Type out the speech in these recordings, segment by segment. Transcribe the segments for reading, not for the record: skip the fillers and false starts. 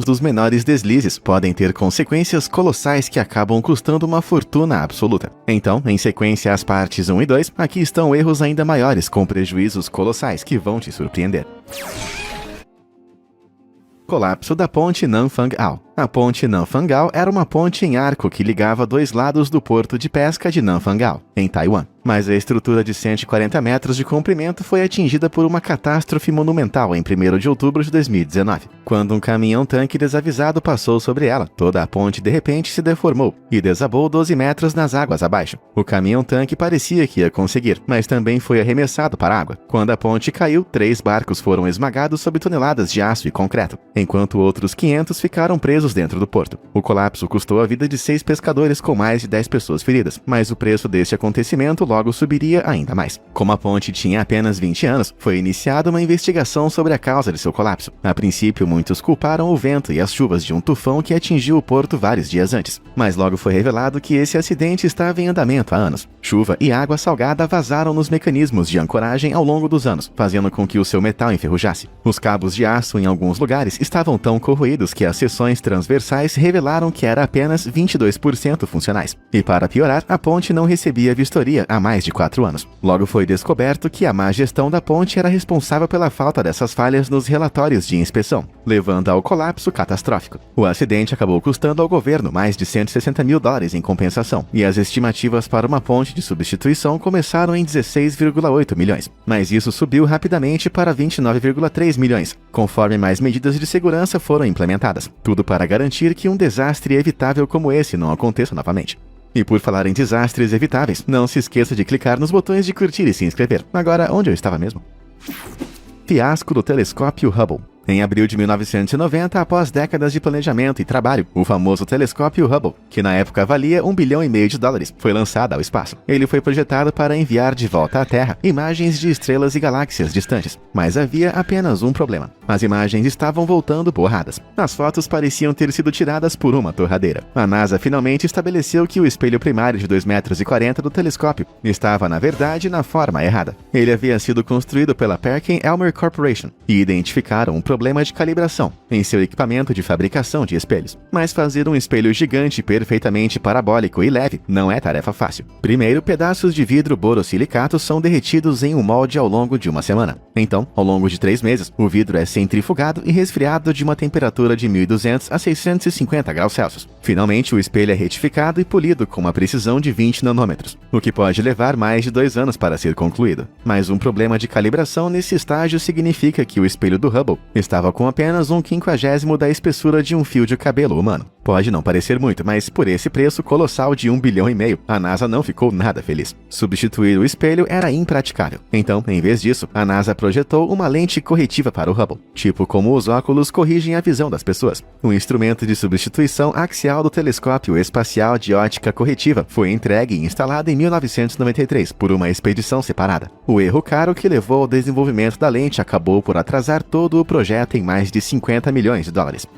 dos menores deslizes podem ter consequências colossais que acabam custando uma fortuna absoluta. Então, em sequência às partes 1 e 2, aqui estão erros ainda maiores com prejuízos colossais que vão te surpreender. Colapso da ponte Nam Phang Ao. A ponte Nam Phang Ao era uma ponte em arco que ligava dois lados do porto de pesca de Nam Phang Ao, em Taiwan. Mas a estrutura de 140 metros de comprimento foi atingida por uma catástrofe monumental em 1º de outubro de 2019. Quando um caminhão-tanque desavisado passou sobre ela, toda a ponte de repente se deformou e desabou 12 metros nas águas abaixo. O caminhão-tanque parecia que ia conseguir, mas também foi arremessado para a água. Quando a ponte caiu, 3 barcos foram esmagados sob toneladas de aço e concreto, enquanto outros 500 ficaram presos dentro do porto. O colapso custou a vida de 6 pescadores com mais de 10 pessoas feridas, mas o preço deste acontecimento logo subiria ainda mais. Como a ponte tinha apenas 20 anos, foi iniciada uma investigação sobre a causa de seu colapso. A princípio, muitos culparam o vento e as chuvas de um tufão que atingiu o porto vários dias antes, mas logo foi revelado que esse acidente estava em andamento há anos. Chuva e água salgada vazaram nos mecanismos de ancoragem ao longo dos anos, fazendo com que o seu metal enferrujasse. Os cabos de aço em alguns lugares estavam tão corroídos que as seções transversais revelaram que era apenas 22% funcionais. E para piorar, a ponte não recebia vistoria há mais de 4 anos. Logo foi descoberto que a má gestão da ponte era responsável pela falta dessas falhas nos relatórios de inspeção, levando ao colapso catastrófico. O acidente acabou custando ao governo mais de $160 mil em compensação, e as estimativas para uma ponte de substituição começaram em 16,8 milhões, mas isso subiu rapidamente para 29,3 milhões, conforme mais medidas de segurança foram implementadas, tudo para garantir que um desastre evitável como esse não aconteça novamente. E por falar em desastres evitáveis, não se esqueça de clicar nos botões de curtir e se inscrever. Agora, onde eu estava mesmo? Fiasco do telescópio Hubble. Em abril de 1990, após décadas de planejamento e trabalho, o famoso telescópio Hubble, que na época valia $1,5 bilhão, foi lançado ao espaço. Ele foi projetado para enviar de volta à Terra imagens de estrelas e galáxias distantes, mas havia apenas um problema. As imagens estavam voltando borradas. As fotos pareciam ter sido tiradas por uma torradeira. A NASA finalmente estabeleceu que o espelho primário de 2,40 metros do telescópio estava, na verdade, na forma errada. Ele havia sido construído pela Perkin-Elmer Corporation e identificaram um problema de calibração em seu equipamento de fabricação de espelhos. Mas fazer um espelho gigante perfeitamente parabólico e leve não é tarefa fácil. Primeiro, pedaços de vidro borosilicato são derretidos em um molde ao longo de uma semana. Então, ao longo de 3 meses, o vidro é centrifugado e resfriado de uma temperatura de 1.200 a 650 graus Celsius. Finalmente, o espelho é retificado e polido com uma precisão de 20 nanômetros, o que pode levar mais de 2 anos para ser concluído. Mas um problema de calibração nesse estágio significa que o espelho do Hubble estava com apenas 1/50 da espessura de um fio de cabelo humano. Pode não parecer muito, mas por esse preço colossal de $1,5 bilhão, a NASA não ficou nada feliz. Substituir o espelho era impraticável. Então, em vez disso, a NASA projetou uma lente corretiva para o Hubble, tipo como os óculos corrigem a visão das pessoas. Um instrumento de substituição axial do telescópio espacial de ótica corretiva foi entregue e instalado em 1993 por uma expedição separada. O erro caro que levou ao desenvolvimento da lente acabou por atrasar todo o projeto em mais de $50 milhões.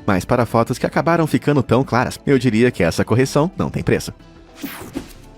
Mas para fotos que acabaram ficando tão claras, eu diria que essa correção não tem preço.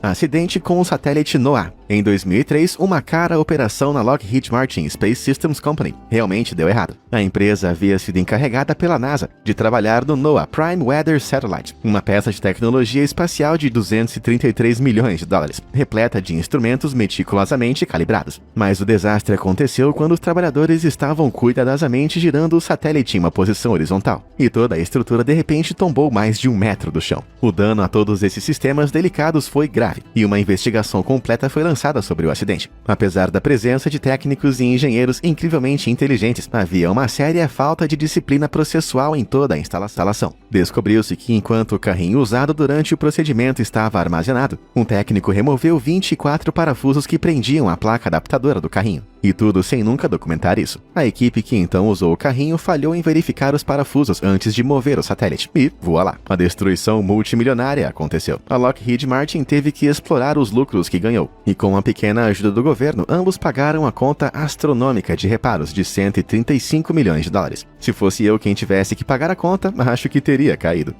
Acidente com o satélite NOAA. Em 2003, uma cara operação na Lockheed Martin Space Systems Company realmente deu errado. A empresa havia sido encarregada pela NASA de trabalhar no NOAA Prime Weather Satellite, uma peça de tecnologia espacial de $233 milhões, repleta de instrumentos meticulosamente calibrados. Mas o desastre aconteceu quando os trabalhadores estavam cuidadosamente girando o satélite em uma posição horizontal, e toda a estrutura de repente tombou mais de 1 metro do chão. O dano a todos esses sistemas delicados foi grave, e uma investigação completa foi lançada sobre o acidente. Apesar da presença de técnicos e engenheiros incrivelmente inteligentes, havia uma séria falta de disciplina processual em toda a instalação. Descobriu-se que enquanto o carrinho usado durante o procedimento estava armazenado, um técnico removeu 24 parafusos que prendiam a placa adaptadora do carrinho. E tudo sem nunca documentar isso. A equipe que então usou o carrinho falhou em verificar os parafusos antes de mover o satélite. E, voilá, a destruição multimilionária aconteceu. A Lockheed Martin teve que explorar os lucros que ganhou. E com a pequena ajuda do governo, ambos pagaram a conta astronômica de reparos de $135 milhões. Se fosse eu quem tivesse que pagar a conta, acho que teria caído.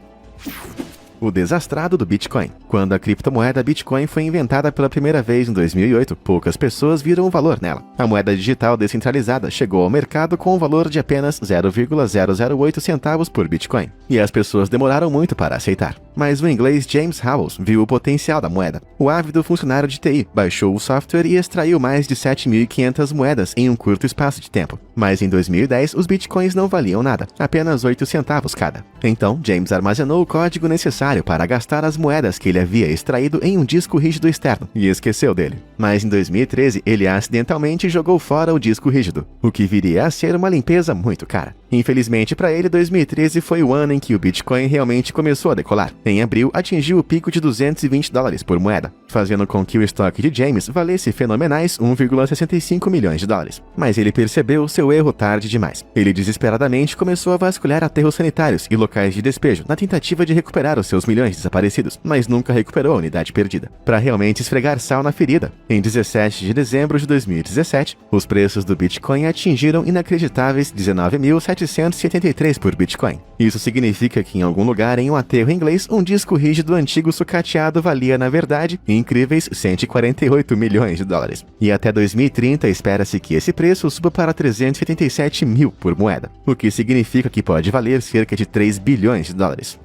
O desastrado do Bitcoin. Quando a criptomoeda Bitcoin foi inventada pela primeira vez em 2008, poucas pessoas viram o valor nela. A moeda digital descentralizada chegou ao mercado com um valor de apenas 0,008 centavos por Bitcoin, e as pessoas demoraram muito para aceitar. Mas o inglês James Howells viu o potencial da moeda. O ávido funcionário de TI baixou o software e extraiu mais de 7.500 moedas em um curto espaço de tempo. Mas em 2010, os bitcoins não valiam nada, apenas 8 centavos cada. Então, James armazenou o código necessário para gastar as moedas que ele havia extraído em um disco rígido externo e esqueceu dele. Mas em 2013, ele acidentalmente jogou fora o disco rígido, o que viria a ser uma limpeza muito cara. Infelizmente para ele, 2013 foi o ano em que o Bitcoin realmente começou a decolar. Em abril, atingiu o pico de $220 por moeda, fazendo com que o estoque de James valesse fenomenais 1,65 milhões de dólares. Mas ele percebeu seu erro tarde demais. Ele desesperadamente começou a vasculhar aterros sanitários e locais de despejo na tentativa de recuperar os seus milhões desaparecidos, mas nunca recuperou a unidade perdida. Para realmente esfregar sal na ferida, em 17 de dezembro de 2017, os preços do Bitcoin atingiram inacreditáveis 19.773 por Bitcoin. Isso significa que em algum lugar em um aterro inglês, um disco rígido antigo sucateado valia, na verdade, incríveis 148 milhões de dólares. E até 2030 espera-se que esse preço suba para 387 mil por moeda, o que significa que pode valer cerca de 3 bilhões de dólares.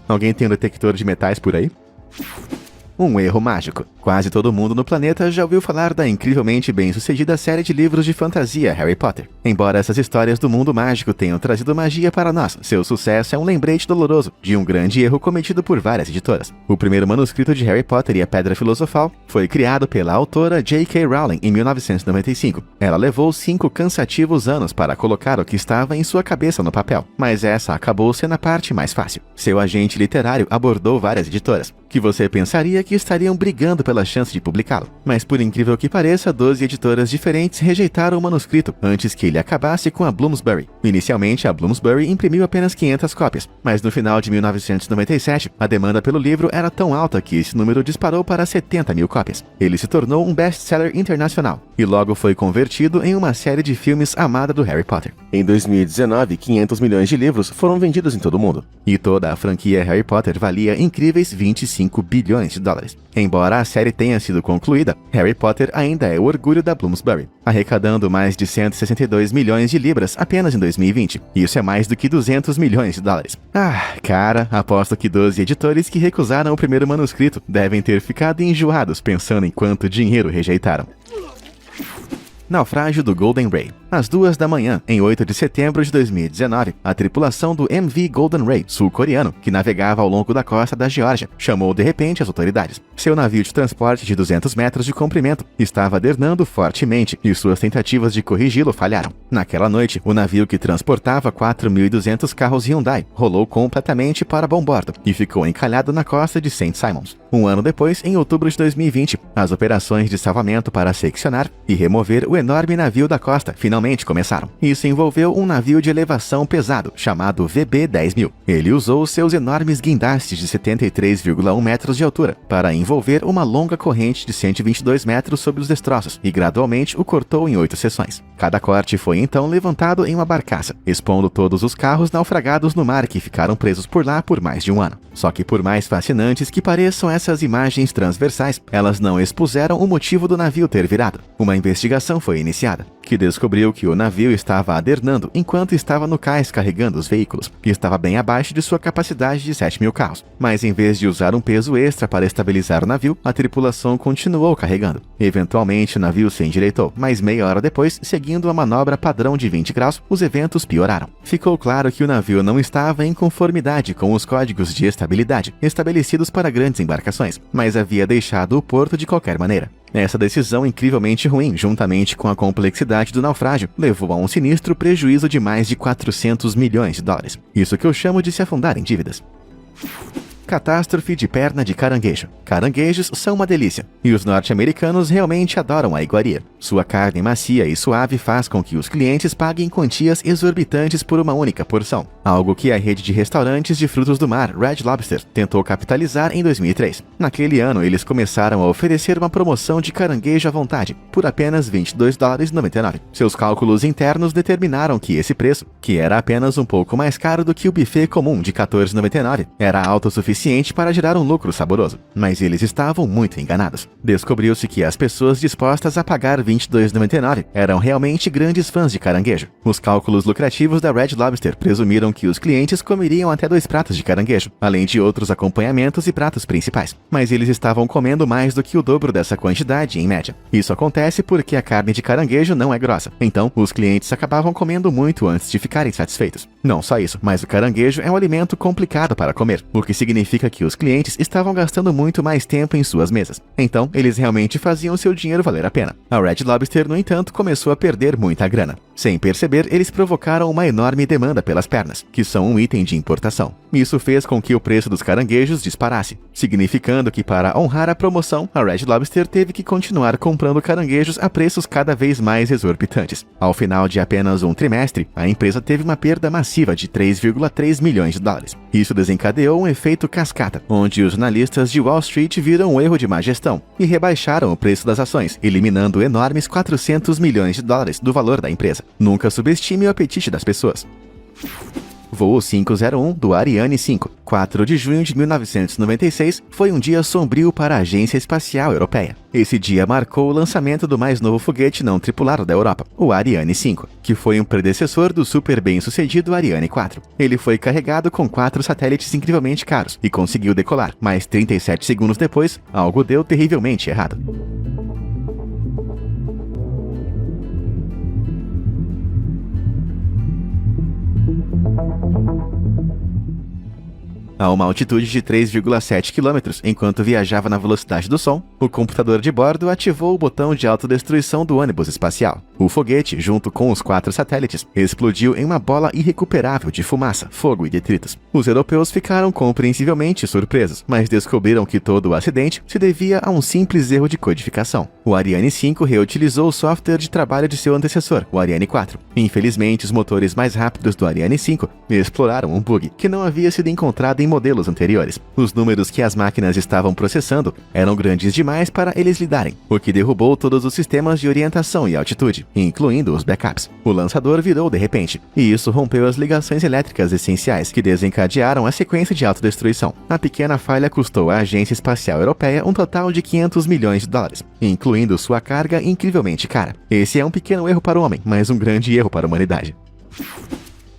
Alguém tem um detector de metais por aí? Um erro mágico. Quase todo mundo no planeta já ouviu falar da incrivelmente bem-sucedida série de livros de fantasia Harry Potter. Embora essas histórias do mundo mágico tenham trazido magia para nós, seu sucesso é um lembrete doloroso de um grande erro cometido por várias editoras. O primeiro manuscrito de Harry Potter e a Pedra Filosofal foi criado pela autora J.K. Rowling em 1995. Ela levou 5 cansativos anos para colocar o que estava em sua cabeça no papel, mas essa acabou sendo a parte mais fácil. Seu agente literário abordou várias editoras, que você pensaria que estariam brigando pela chance de publicá-lo. Mas por incrível que pareça, 12 editoras diferentes rejeitaram o manuscrito antes que ele acabasse com a Bloomsbury. Inicialmente, a Bloomsbury imprimiu apenas 500 cópias, mas no final de 1997, a demanda pelo livro era tão alta que esse número disparou para 70 mil cópias. Ele se tornou um best-seller internacional e logo foi convertido em uma série de filmes amada do Harry Potter. Em 2019, 500 milhões de livros foram vendidos em todo o mundo, e toda a franquia Harry Potter valia incríveis 25 bilhões de dólares. Embora a série tenha sido concluída, Harry Potter ainda é o orgulho da Bloomsbury, arrecadando mais de 162 milhões de libras apenas em 2020. Isso é mais do que 200 milhões de dólares. Cara, aposto que 12 editores que recusaram o primeiro manuscrito devem ter ficado enjoados pensando em quanto dinheiro rejeitaram. Naufrágio do Golden Ray. Às 2 da manhã, em 8 de setembro de 2019, a tripulação do MV Golden Ray, sul-coreano, que navegava ao longo da costa da Geórgia, chamou de repente as autoridades. Seu navio de transporte de 200 metros de comprimento estava adernando fortemente e suas tentativas de corrigi-lo falharam. Naquela noite, o navio que transportava 4.200 carros Hyundai rolou completamente para bom bordo e ficou encalhado na costa de St. Simons. Um ano depois, em outubro de 2020, as operações de salvamento para seccionar e remover o enorme navio da costa finalmente começaram. Isso envolveu um navio de elevação pesado, chamado VB-10.000. Ele usou seus enormes guindastes de 73,1 metros de altura para envolver uma longa corrente de 122 metros sobre os destroços e gradualmente o cortou em 8 seções. Cada corte foi então levantado em uma barcaça, expondo todos os carros naufragados no mar que ficaram presos por lá por mais de um ano. Só que por mais fascinantes que pareçam essas imagens transversais, elas não expuseram o motivo do navio ter virado. Uma investigação foi iniciada, que descobriu que o navio estava adernando enquanto estava no cais carregando os veículos, que estava bem abaixo de sua capacidade de 7.000 carros. Mas em vez de usar um peso extra para estabilizar o navio, a tripulação continuou carregando. Eventualmente o navio se endireitou, mas meia hora depois, seguindo a manobra padrão de 20 graus, os eventos pioraram. Ficou claro que o navio não estava em conformidade com os códigos de estabilidade estabelecidos para grandes embarcações, mas havia deixado o porto de qualquer maneira. Essa decisão incrivelmente ruim, juntamente com a complexidade do naufrágio, levou a um sinistro prejuízo de mais de 400 milhões de dólares. Isso que eu chamo de se afundar em dívidas. Catástrofe de perna de caranguejo. Caranguejos são uma delícia, e os norte-americanos realmente adoram a iguaria. Sua carne macia e suave faz com que os clientes paguem quantias exorbitantes por uma única porção, algo que a rede de restaurantes de frutos do mar Red Lobster tentou capitalizar em 2003. Naquele ano, eles começaram a oferecer uma promoção de caranguejo à vontade, por apenas $22,99. Seus cálculos internos determinaram que esse preço, que era apenas um pouco mais caro do que o buffet comum de $14,99, era autossuficiente suficiente para gerar um lucro saboroso, mas eles estavam muito enganados. Descobriu-se que as pessoas dispostas a pagar R$ 22,99 eram realmente grandes fãs de caranguejo. Os cálculos lucrativos da Red Lobster presumiram que os clientes comeriam até 2 pratos de caranguejo, além de outros acompanhamentos e pratos principais. Mas eles estavam comendo mais do que o dobro dessa quantidade em média. Isso acontece porque a carne de caranguejo não é grossa, então os clientes acabavam comendo muito antes de ficarem satisfeitos. Não só isso, mas o caranguejo é um alimento complicado para comer, o que significa que os clientes estavam gastando muito mais tempo em suas mesas. Então, eles realmente faziam seu dinheiro valer a pena. A Red Lobster, no entanto, começou a perder muita grana. Sem perceber, eles provocaram uma enorme demanda pelas pernas, que são um item de importação. Isso fez com que o preço dos caranguejos disparasse, significando que, para honrar a promoção, a Red Lobster teve que continuar comprando caranguejos a preços cada vez mais exorbitantes. Ao final de apenas um trimestre, a empresa teve uma perda massiva de 3,3 milhões de dólares. Isso desencadeou um efeito cascata, onde os analistas de Wall Street viram um erro de má gestão e rebaixaram o preço das ações, eliminando enormes 400 milhões de dólares do valor da empresa. Nunca subestime o apetite das pessoas. Voo 501 do Ariane 5, 4 de junho de 1996, foi um dia sombrio para a Agência Espacial Europeia. Esse dia marcou o lançamento do mais novo foguete não tripulado da Europa, o Ariane 5, que foi um predecessor do super bem-sucedido Ariane 4. Ele foi carregado com 4 satélites incrivelmente caros e conseguiu decolar, mas 37 segundos depois, algo deu terrivelmente errado. A uma altitude de 3,7 km, enquanto viajava na velocidade do som, o computador de bordo ativou o botão de autodestruição do ônibus espacial. O foguete, junto com os 4 satélites, explodiu em uma bola irrecuperável de fumaça, fogo e detritos. Os europeus ficaram compreensivelmente surpresos, mas descobriram que todo o acidente se devia a um simples erro de codificação. O Ariane 5 reutilizou o software de trabalho de seu antecessor, o Ariane 4. Infelizmente, os motores mais rápidos do Ariane 5 exploraram um bug que não havia sido encontrado em modelos anteriores. Os números que as máquinas estavam processando eram grandes demais para eles lidarem, o que derrubou todos os sistemas de orientação e altitude, incluindo os backups. O lançador virou de repente, e isso rompeu as ligações elétricas essenciais que desencadearam a sequência de autodestruição. A pequena falha custou à Agência Espacial Europeia um total de 500 milhões de dólares, incluindo sua carga incrivelmente cara. Esse é um pequeno erro para o homem, mas um grande erro para a humanidade.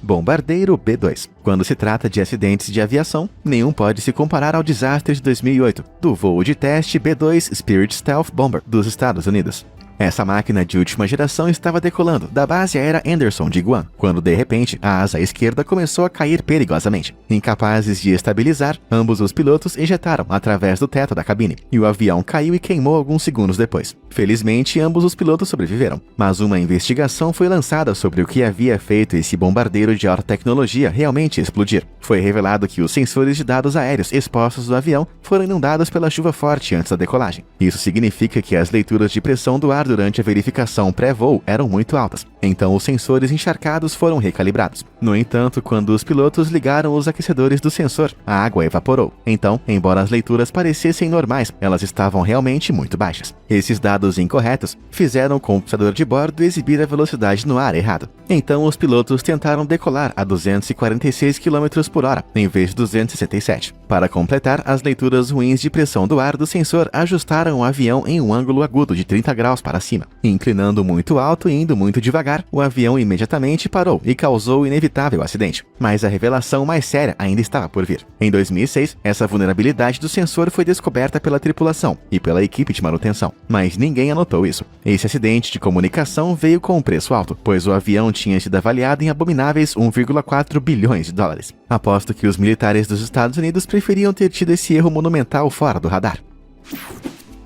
Bombardeiro B-2. Quando se trata de acidentes de aviação, nenhum pode se comparar ao desastre de 2008, do voo de teste B-2 Spirit Stealth Bomber dos Estados Unidos. Essa máquina de última geração estava decolando da base aérea Anderson de Guam, quando de repente a asa esquerda começou a cair perigosamente. Incapazes de estabilizar, ambos os pilotos ejetaram através do teto da cabine, e o avião caiu e queimou alguns segundos depois. Felizmente, ambos os pilotos sobreviveram, mas uma investigação foi lançada sobre o que havia feito esse bombardeiro de alta tecnologia realmente explodir. Foi revelado que os sensores de dados aéreos expostos do avião foram inundados pela chuva forte antes da decolagem. Isso significa que as leituras de pressão do ar durante a verificação pré-voo eram muito altas, então os sensores encharcados foram recalibrados. No entanto, quando os pilotos ligaram os aquecedores do sensor, a água evaporou. Então, embora as leituras parecessem normais, elas estavam realmente muito baixas. Esses dados incorretos fizeram o computador de bordo exibir a velocidade no ar errado. Então, os pilotos tentaram decolar a 246 km por hora, em vez de 267. Para completar, as leituras ruins de pressão do ar do sensor ajustaram o avião em um ângulo agudo de 30 graus para cima. Inclinando muito alto e indo muito devagar, o avião imediatamente parou e causou o inevitável acidente. Mas a revelação mais séria ainda estava por vir. Em 2006, essa vulnerabilidade do sensor foi descoberta pela tripulação e pela equipe de manutenção, mas ninguém anotou isso. Esse acidente de comunicação veio com um preço alto, pois o avião tinha sido avaliado em abomináveis 1,4 bilhões de dólares. Aposto que os militares dos Estados Unidos preferiam ter tido esse erro monumental fora do radar.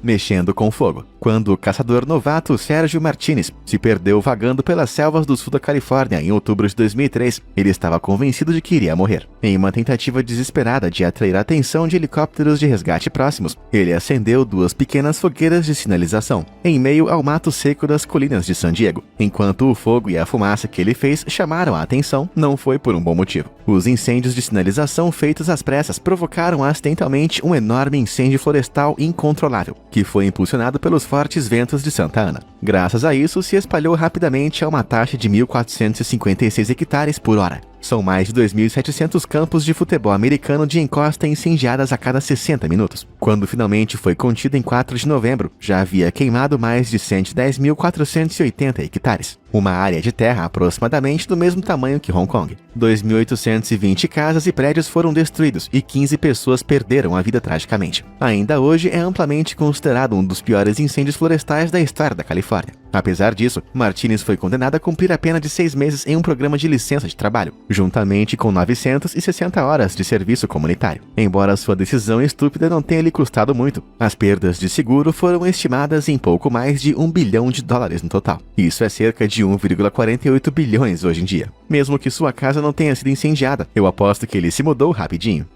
Mexendo com fogo. Quando o caçador novato Sérgio Martínez se perdeu vagando pelas selvas do sul da Califórnia em outubro de 2003, ele estava convencido de que iria morrer. Em uma tentativa desesperada de atrair a atenção de helicópteros de resgate próximos, ele acendeu 2 pequenas fogueiras de sinalização, em meio ao mato seco das colinas de San Diego. Enquanto o fogo e a fumaça que ele fez chamaram a atenção, não foi por um bom motivo. Os incêndios de sinalização feitos às pressas provocaram acidentalmente um enorme incêndio florestal incontrolável, que foi impulsionado pelos fortes ventos de Santa Ana. Graças a isso, se espalhou rapidamente a uma taxa de 1.456 hectares por hora. São mais de 2.700 campos de futebol americano de encosta incendiadas a cada 60 minutos. Quando finalmente foi contido em 4 de novembro, já havia queimado mais de 110.480 hectares. Uma área de terra aproximadamente do mesmo tamanho que Hong Kong. 2.820 casas e prédios foram destruídos e 15 pessoas perderam a vida tragicamente. Ainda hoje é amplamente considerado um dos piores incêndios florestais da história da Califórnia. Apesar disso, Martinez foi condenado a cumprir a pena de 6 meses em um programa de licença de trabalho, juntamente com 960 horas de serviço comunitário. Embora sua decisão estúpida não tenha lhe custado muito, as perdas de seguro foram estimadas em pouco mais de $1 bilhão no total. Isso é cerca de 1,48 bilhões hoje em dia. Mesmo que sua casa não tenha sido incendiada, eu aposto que ele se mudou rapidinho.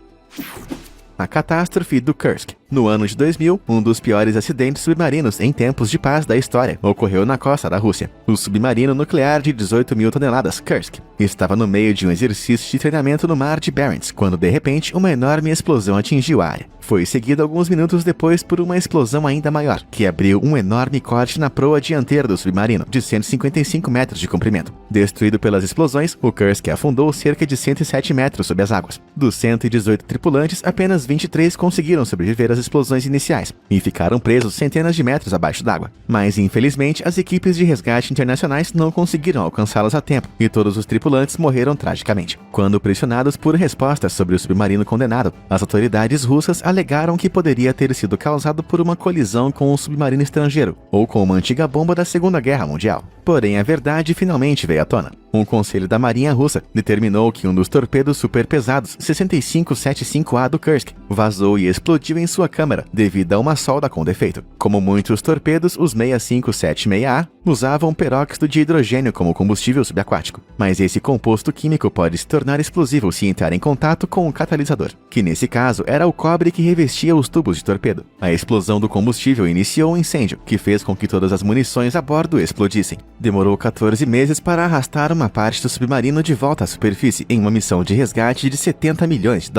A catástrofe do Kursk. No ano de 2000, um dos piores acidentes submarinos em tempos de paz da história ocorreu na costa da Rússia. O submarino nuclear de 18.000 toneladas Kursk estava no meio de um exercício de treinamento no mar de Barents, quando de repente uma enorme explosão atingiu a área. Foi seguida alguns minutos depois por uma explosão ainda maior, que abriu um enorme corte na proa dianteira do submarino, de 155 metros de comprimento. Destruído pelas explosões, o Kursk afundou cerca de 107 metros sob as águas. Dos 118 tripulantes, apenas 23 conseguiram sobreviver às explosões iniciais e ficaram presos centenas de metros abaixo d'água. Mas, infelizmente, as equipes de resgate internacionais não conseguiram alcançá-los a tempo e todos os tripulantes morreram tragicamente. Quando pressionados por respostas sobre o submarino condenado, as autoridades russas alegaram que poderia ter sido causado por uma colisão com um submarino estrangeiro ou com uma antiga bomba da Segunda Guerra Mundial. Porém, a verdade finalmente veio à tona. Um conselho da Marinha Russa determinou que um dos torpedos superpesados 6575A do Kursk vazou e explodiu em sua câmara devido a uma solda com defeito. Como muitos torpedos, os 6576A usavam peróxido de hidrogênio como combustível subaquático, mas esse composto químico pode se tornar explosivo se entrar em contato com um catalisador, que nesse caso era o cobre que revestia os tubos de torpedo. A explosão do combustível iniciou um incêndio, que fez com que todas as munições a bordo explodissem. Demorou 14 meses para arrastar uma parte do submarino de volta à superfície em uma missão de resgate de $70 milhões.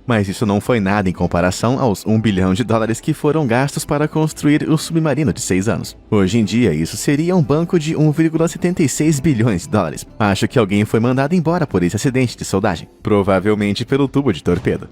Mas isso não foi nada em comparação aos $1 bilhão que foram gastos para construir o submarino de 6 anos. Hoje em dia, isso seria um banco de $1,76 bilhões. Acho que alguém foi mandado embora por esse acidente de soldagem, provavelmente pelo tubo de torpedo.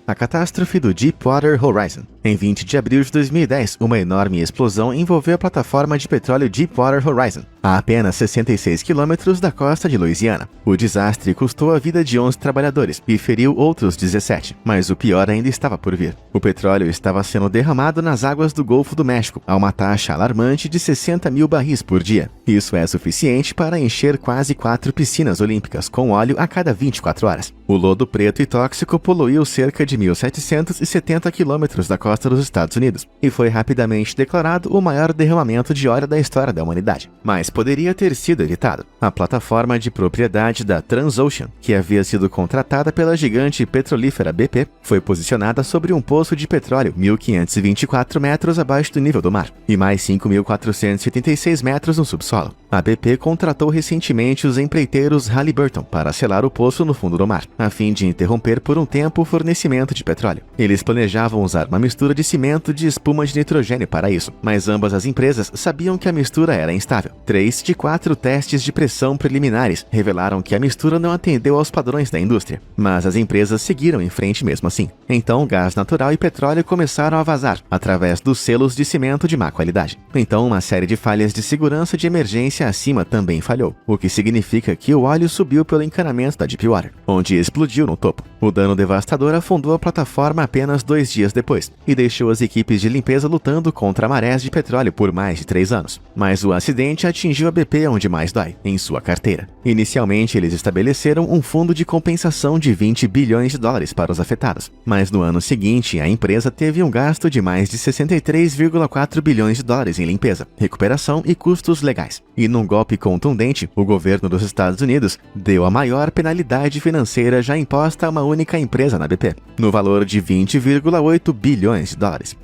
A catástrofe do Deepwater Horizon. Em 20 de abril de 2010, uma enorme explosão envolveu a plataforma de petróleo Deepwater Horizon, a apenas 66 quilômetros da costa de Louisiana. O desastre custou a vida de 11 trabalhadores e feriu outros 17, mas o pior ainda estava por vir. O petróleo estava sendo derramado nas águas do Golfo do México a uma taxa alarmante de 60 mil barris por dia. Isso é suficiente para encher quase 4 piscinas olímpicas com óleo a cada 24 horas. O lodo preto e tóxico poluiu cerca de 1.770 quilômetros da costa dos Estados Unidos e foi rapidamente declarado o maior derramamento de óleo da história da humanidade. Mas poderia ter sido evitado. A plataforma de propriedade da Transocean, que havia sido contratada pela gigante petrolífera BP, foi posicionada sobre um poço de petróleo 1.524 metros abaixo do nível do mar e mais 5.476 metros no subsolo. A BP contratou recentemente os empreiteiros Halliburton para selar o poço no fundo do mar, a fim de interromper por um tempo o fornecimento de petróleo. Eles planejavam usar uma mistura de cimento de espuma de nitrogênio para isso, mas ambas as empresas sabiam que a mistura era instável. 3 de 4 testes de pressão preliminares revelaram que a mistura não atendeu aos padrões da indústria, mas as empresas seguiram em frente mesmo assim. Então, gás natural e petróleo começaram a vazar, através dos selos de cimento de má qualidade. Então, uma série de falhas de segurança de emergência acima também falhou, o que significa que o óleo subiu pelo encanamento da Deepwater, onde explodiu no topo. O dano devastador afundou a plataforma apenas 2 dias depois e deixou as equipes de limpeza lutando contra marés de petróleo por mais de 3 anos. Mas o acidente atingiu a BP onde mais dói, em sua carteira. Inicialmente, eles estabeleceram um fundo de compensação de $20 bilhões para os afetados, mas no ano seguinte a empresa teve um gasto de mais de $63,4 bilhões em limpeza, recuperação e custos legais. E num golpe contundente, o governo dos Estados Unidos deu a maior penalidade financeira já imposta a uma única empresa na BP, no valor de $20,8 bilhões.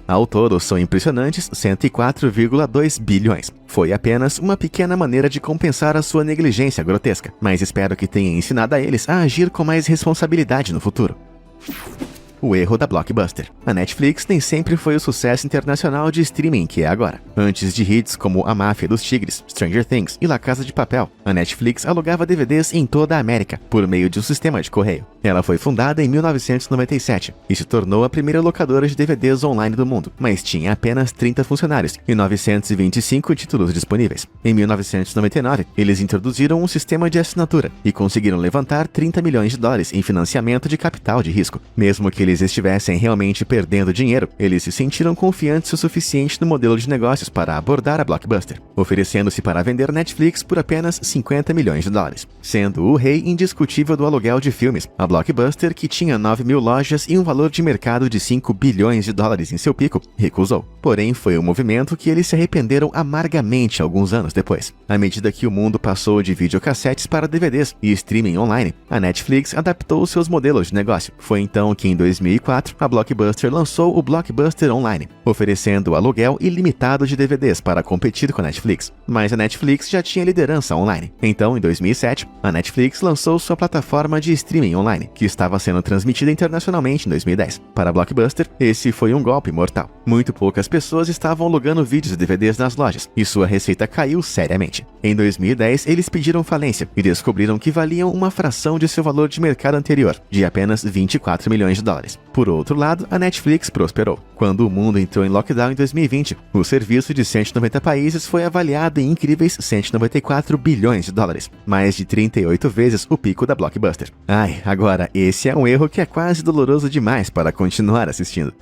Ao todo, são impressionantes 104,2 bilhões. Foi apenas uma pequena maneira de compensar a sua negligência grotesca, mas espero que tenha ensinado a eles a agir com mais responsabilidade no futuro. O erro da Blockbuster. A Netflix nem sempre foi o sucesso internacional de streaming que é agora. Antes de hits como A Máfia dos Tigres, Stranger Things e La Casa de Papel, a Netflix alugava DVDs em toda a América, por meio de um sistema de correio. Ela foi fundada em 1997 e se tornou a primeira locadora de DVDs online do mundo, mas tinha apenas 30 funcionários e 925 títulos disponíveis. Em 1999, eles introduziram um sistema de assinatura e conseguiram levantar $30 milhões em financiamento de capital de risco. Mesmo que eles estivessem realmente perdendo dinheiro, eles se sentiram confiantes o suficiente no modelo de negócios para abordar a Blockbuster, oferecendo-se para vender Netflix por apenas $50 milhões, sendo o rei indiscutível do aluguel de filmes. A Blockbuster, que tinha 9.000 lojas e um valor de mercado de $5 bilhões em seu pico, recusou. Porém, foi um movimento que eles se arrependeram amargamente alguns anos depois. À medida que o mundo passou de videocassetes para DVDs e streaming online, a Netflix adaptou seus modelos de negócio. Foi então que, em 2004, a Blockbuster lançou o Blockbuster Online, oferecendo aluguel ilimitado de DVDs para competir com a Netflix. Mas a Netflix já tinha liderança online. Então, em 2007, a Netflix lançou sua plataforma de streaming online, que estava sendo transmitida internacionalmente em 2010. Para a Blockbuster, esse foi um golpe mortal. Muito poucas pessoas estavam alugando vídeos e DVDs nas lojas, e sua receita caiu seriamente. Em 2010, eles pediram falência e descobriram que valiam uma fração de seu valor de mercado anterior, de apenas $24 milhões. Por outro lado, a Netflix prosperou. Quando o mundo entrou em lockdown em 2020, o serviço de 190 países foi avaliado em incríveis $194 bilhões, mais de 38 vezes o pico da Blockbuster. Agora, esse é um erro que é quase doloroso demais para continuar assistindo.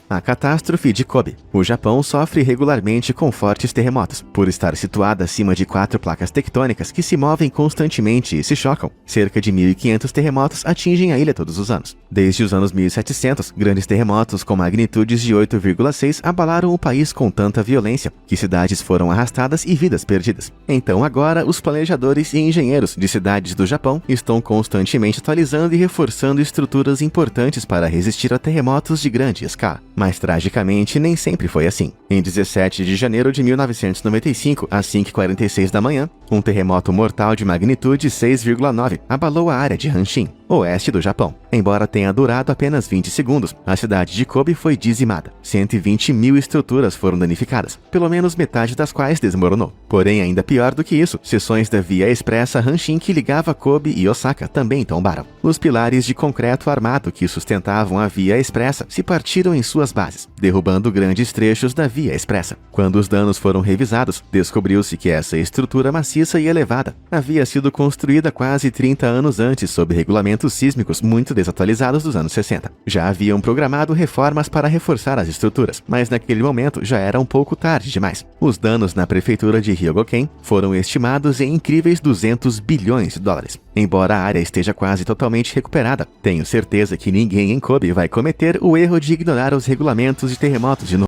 A catástrofe de Kobe. O Japão sofre regularmente com fortes terremotos. Por estar situado acima de 4 placas tectônicas que se movem constantemente e se chocam, cerca de 1.500 terremotos atingem a ilha todos os anos. Desde os anos 1700, grandes terremotos com magnitudes de 8,6 abalaram o país com tanta violência que cidades foram arrastadas e vidas perdidas. Então agora, os planejadores e engenheiros de cidades do Japão estão constantemente atualizando e reforçando estruturas importantes para resistir a terremotos de grande escala. Mas, tragicamente, nem sempre foi assim. Em 17 de janeiro de 1995, às 5h46 da manhã, um terremoto mortal de magnitude 6,9 abalou a área de Hanshin, oeste do Japão. Embora tenha durado apenas 20 segundos, a cidade de Kobe foi dizimada. 120.000 estruturas foram danificadas, pelo menos metade das quais desmoronou. Porém, ainda pior do que isso, seções da via expressa Hanshin que ligava Kobe e Osaka também tombaram. Os pilares de concreto armado que sustentavam a via expressa se partiram em suas bases, derrubando grandes trechos da via expressa. Quando os danos foram revisados, descobriu-se que essa estrutura maciça e elevada havia sido construída quase 30 anos antes sob regulamentos sísmicos muito desatualizados dos anos 60. Já haviam programado reformas para reforçar as estruturas, mas naquele momento já era um pouco tarde demais. Os danos na prefeitura de Hyogoken foram estimados em incríveis $200 bilhões. Embora a área esteja quase totalmente recuperada, tenho certeza que ninguém em Kobe vai cometer o erro de ignorar os regulamentos de terremotos de novo.